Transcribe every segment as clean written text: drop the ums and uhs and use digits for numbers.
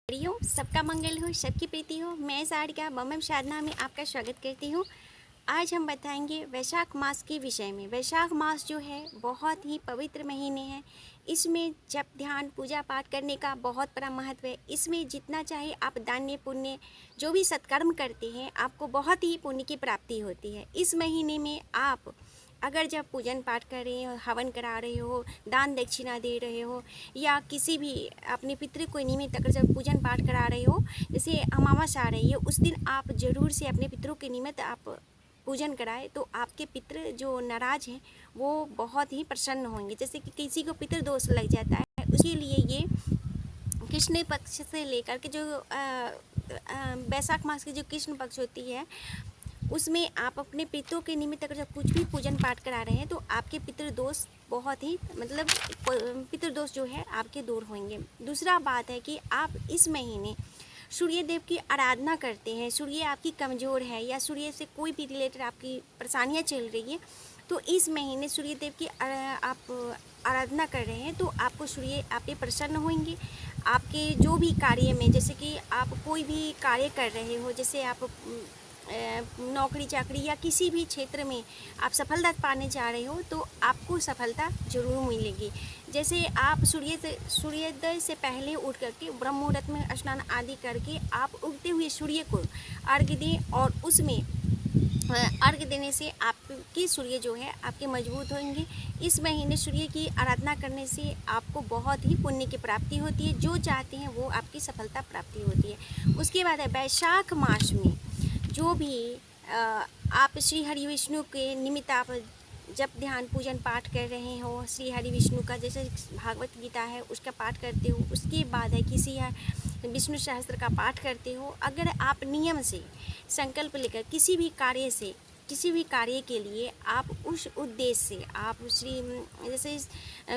हरिओम, सबका मंगल हो, सबकी प्रीति हो। मैं सारिका बमम साधना में आपका स्वागत करती हूँ। आज हम बताएंगे वैशाख मास के विषय में। वैशाख मास जो है बहुत ही पवित्र महीने हैं। इसमें जप ध्यान पूजा पाठ करने का बहुत बड़ा महत्व है। इसमें जितना चाहे आप दान्य पुण्य जो भी सत्कर्म करते हैं आपको बहुत ही पुण्य की प्राप्ति होती है। इस महीने में आप अगर जब पूजन पाठ कर रहे हो, हवन करा रहे हो, दान दक्षिणा दे रहे हो या किसी भी अपने पितृ को निमित्त अगर जब पूजन पाठ करा रहे हो, जैसे अमावस आ रही है उस दिन आप ज़रूर से अपने पितरों के निमित्त आप पूजन कराए तो आपके पितृ जो नाराज़ हैं वो बहुत ही प्रसन्न होंगे। जैसे कि किसी को पितृ दोष लग जाता है, उसके लिए ये कृष्ण पक्ष से लेकर के जो वैशाख मास की जो कृष्ण पक्ष होती है उसमें आप अपने पितरों के निमित्त अगर जब कुछ भी पूजन पाठ करा रहे हैं तो आपके पितृदोष बहुत ही पितृदोष जो है आपके दूर होंगे। दूसरा बात है कि आप इस महीने सूर्य देव की आराधना करते हैं, सूर्य आपकी कमज़ोर है या सूर्य से कोई भी रिलेटेड आपकी परेशानियां चल रही है तो इस महीने सूर्य देव की आप आराधना कर रहे हैं तो आपको सूर्य आप पे प्रसन्न होंगे। आपके जो भी कार्य में, जैसे कि आप कोई भी कार्य कर रहे हो, जैसे आप नौकरी चाकरी या किसी भी क्षेत्र में आप सफलता पाने जा रहे हो तो आपको सफलता जरूर मिलेगी। जैसे आप सूर्योदय से पहले उठ करके ब्रह्म मुहूर्त में स्नान आदि करके आप उगते हुए सूर्य को अर्घ्य दें और उसमें अर्घ्य देने से आपके सूर्य जो है आपके मजबूत होंगे। इस महीने सूर्य की आराधना करने से आपको बहुत ही पुण्य की प्राप्ति होती है। जो चाहते हैं वो आपकी सफलता प्राप्ति होती है। उसके बाद है वैशाख मास में जो भी आप श्री हरि विष्णु के निमित्त आप जब ध्यान पूजन पाठ कर रहे हो, श्री हरि विष्णु का जैसे भागवत गीता है उसका पाठ करते हो, उसके बाद है किसी विष्णु सहस्त्र का पाठ करते हो। अगर आप नियम से संकल्प लेकर किसी भी कार्य के लिए आप उस उद्देश्य से आप जैसे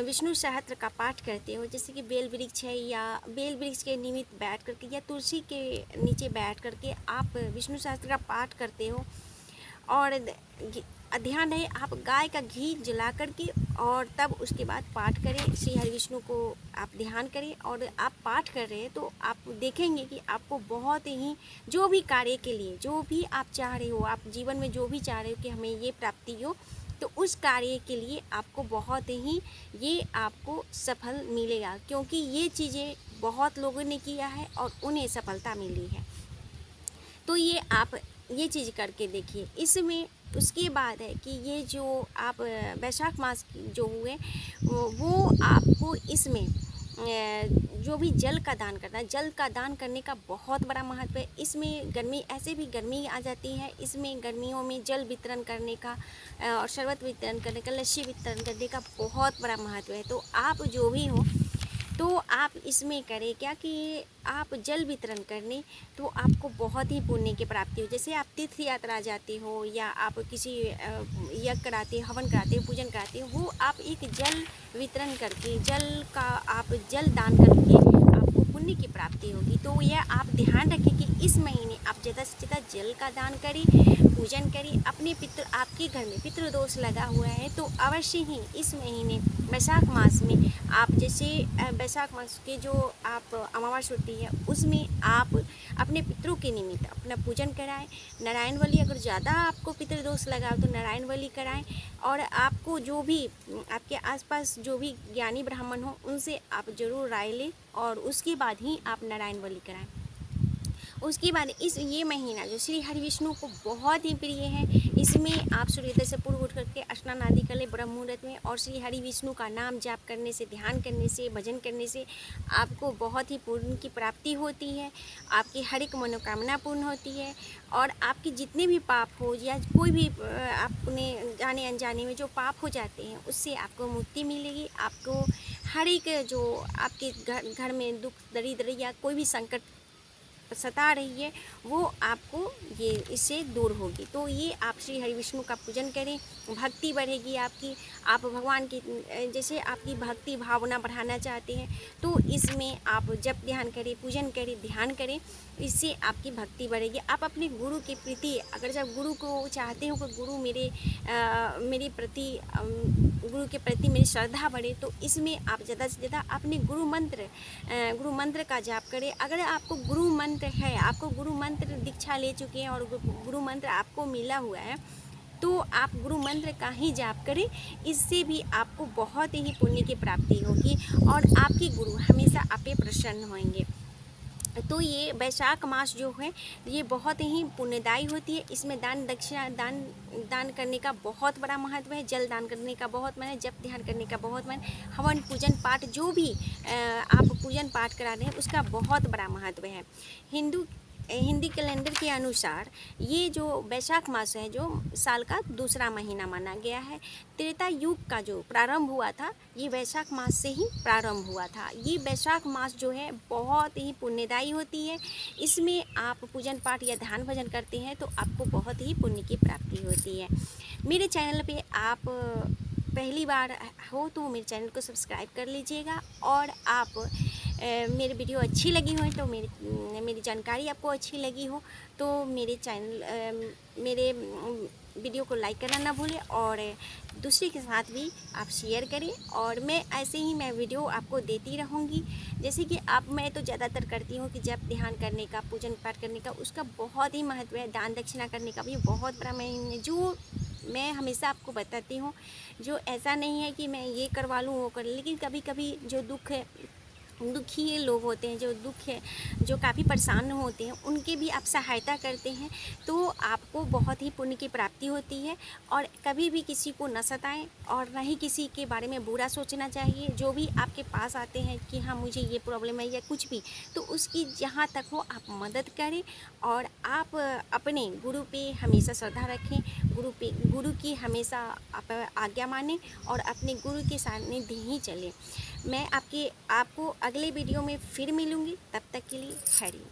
विष्णु सहस्त्र का पाठ करते हो, जैसे कि बेल वृक्ष है या बेल वृक्ष के निमित्त बैठ करके या तुलसी के नीचे बैठ करके आप विष्णु सहस्त्र का पाठ करते हो और ध्यान रहे आप गाय का घी जला करके और तब उसके बाद पाठ करें, श्री हरि विष्णु को आप ध्यान करें और आप पाठ कर रहे हैं तो आप देखेंगे कि आपको बहुत ही जो भी कार्य के लिए जो भी आप चाह रहे हो, आप जीवन में जो भी चाह रहे हो कि हमें ये प्राप्ति हो तो उस कार्य के लिए आपको बहुत ही ये आपको सफल मिलेगा, क्योंकि ये चीज़ें बहुत लोगों ने किया है और उन्हें सफलता मिली है। तो ये आप ये चीज़ करके देखिए। इसमें उसके बाद है कि ये जो आप वैशाख मास जो हुए वो आपको इसमें जो भी जल का दान करना है, जल का दान करने का बहुत बड़ा महत्व है। इसमें गर्मी ऐसे भी गर्मी आ जाती है, इसमें गर्मियों में जल वितरण करने का और शरबत वितरण करने का, लस्सी वितरण करने का बहुत बड़ा महत्व है। तो आप जो भी हो तो आप इसमें करें क्या कि आप जल वितरण करने तो आपको बहुत ही पुण्य की प्राप्ति हो। जैसे आप तीर्थ यात्रा जाते हो या आप किसी यज्ञ कराते हो, हवन कराते हो, पूजन कराते हो, वो आप एक जल वितरण करके जल का आप जल दान करके आपको पुण्य की प्राप्ति होगी। तो यह आप ध्यान रखें कि इस महीने आप ज़्यादा से ज़्यादा जल का दान करें, पूजन करें। अपने पितृ आपके घर में पितृदोष लगा हुआ है तो अवश्य ही इस महीने वैशाख मास में आप जैसे वैशाख मास के जो आप अमावस होती है उसमें आप अपने पितरों के निमित्त अपना पूजन कराएं। नारायण बलि अगर ज़्यादा आपको पितृदोष लगा हो तो नारायण बलि कराएं और आपको जो भी आपके आसपास जो भी ज्ञानी ब्राह्मण हो उनसे आप ज़रूर राय लें और उसके बाद ही आप नारायण बलि कराएं। उसके बाद ये महीना जो श्री हरि विष्णु को बहुत ही प्रिय है, इसमें आप सूर्योदय से पूर्व उठ करके स्नान आदि कर ले ब्रह्म मुहूर्त में और श्री हरि विष्णु का नाम जाप करने से, ध्यान करने से, भजन करने से आपको बहुत ही पुण्य की प्राप्ति होती है। आपकी हर एक मनोकामना पूर्ण होती है और आपके जितने भी पाप हो या कोई भी आपने जाने अनजाने में जो पाप हो जाते हैं उससे आपको मुक्ति मिलेगी। आपको हर एक जो आपके घर में दुख दरिद्र या कोई भी संकट सता रही है वो आपको ये इससे दूर होगी। तो ये आप श्री हरि विष्णु का पूजन करें, भक्ति बढ़ेगी आपकी। आप भगवान की जैसे आपकी भक्ति भावना बढ़ाना चाहते हैं तो इसमें आप जप ध्यान करें, पूजन करें, ध्यान करें, इससे आपकी भक्ति बढ़ेगी। आप अपने गुरु के प्रति अगर जब गुरु को चाहते हो कि गुरु मेरे प्रति गुरु के प्रति मेरी श्रद्धा बढ़े, तो इसमें आप ज़्यादा से ज़्यादा अपने गुरु मंत्र का जाप करें। अगर आपको गुरु मंत्र है, आपको गुरु मंत्र दीक्षा ले चुके हैं और गुरु मंत्र आपको मिला हुआ है, तो आप गुरु मंत्र का ही जाप करें। इससे भी आपको बहुत ही पुण्य की प्राप्ति होगी और आपके गुरु हमेशा आप पे प्रसन्न होंगे। तो ये वैशाख मास जो है ये बहुत ही पुण्यदायी होती है। इसमें दान दक्षिणा दान करने का बहुत बड़ा महत्व है, जल दान करने का बहुत मन है, जप ध्यान करने का बहुत मन, हवन पूजन पाठ जो भी आप पूजन पाठ करा रहे हैं उसका बहुत बड़ा महत्व है। हिंदी कैलेंडर के अनुसार ये जो वैशाख मास है जो साल का दूसरा महीना माना गया है। त्रेता युग का जो प्रारंभ हुआ था ये वैशाख मास से ही प्रारंभ हुआ था। ये वैशाख मास जो है बहुत ही पुण्यदायी होती है। इसमें आप पूजन पाठ या ध्यान भजन करते हैं तो आपको बहुत ही पुण्य की प्राप्ति होती है। मेरे चैनल पे आप पहली बार हो तो मेरे चैनल को सब्सक्राइब कर लीजिएगा और आप मेरी वीडियो अच्छी लगी हो तो मेरी जानकारी आपको अच्छी लगी हो तो मेरे वीडियो को लाइक करना ना भूलें और दूसरे के साथ भी आप शेयर करें। और मैं ऐसे ही वीडियो आपको देती रहूँगी। जैसे कि मैं तो ज़्यादातर करती हूँ कि जब ध्यान करने का, पूजन पाठ करने का उसका बहुत ही महत्व है। दान दक्षिणा करने का भी बहुत बड़ा जो मैं हमेशा आपको बताती हूँ। जो ऐसा नहीं है कि मैं ये करवा लूँ वो कर, लेकिन कभी कभी जो दुखी लोग होते हैं, जो काफ़ी परेशान होते हैं, उनके भी आप सहायता करते हैं तो आपको बहुत ही पुण्य की प्राप्ति होती है। और कभी भी किसी को न सताएं और न ही किसी के बारे में बुरा सोचना चाहिए। जो भी आपके पास आते हैं कि हाँ मुझे ये प्रॉब्लम है या कुछ भी, तो उसकी जहाँ तक हो आप मदद करें और आप अपने गुरु पे हमेशा श्रद्धा रखें, गुरु की हमेशा आप आज्ञा मानें और अपने गुरु के सानिध्य ही चलें। मैं आपको अगले वीडियो में फिर मिलूँगी, तब तक के लिए हरि।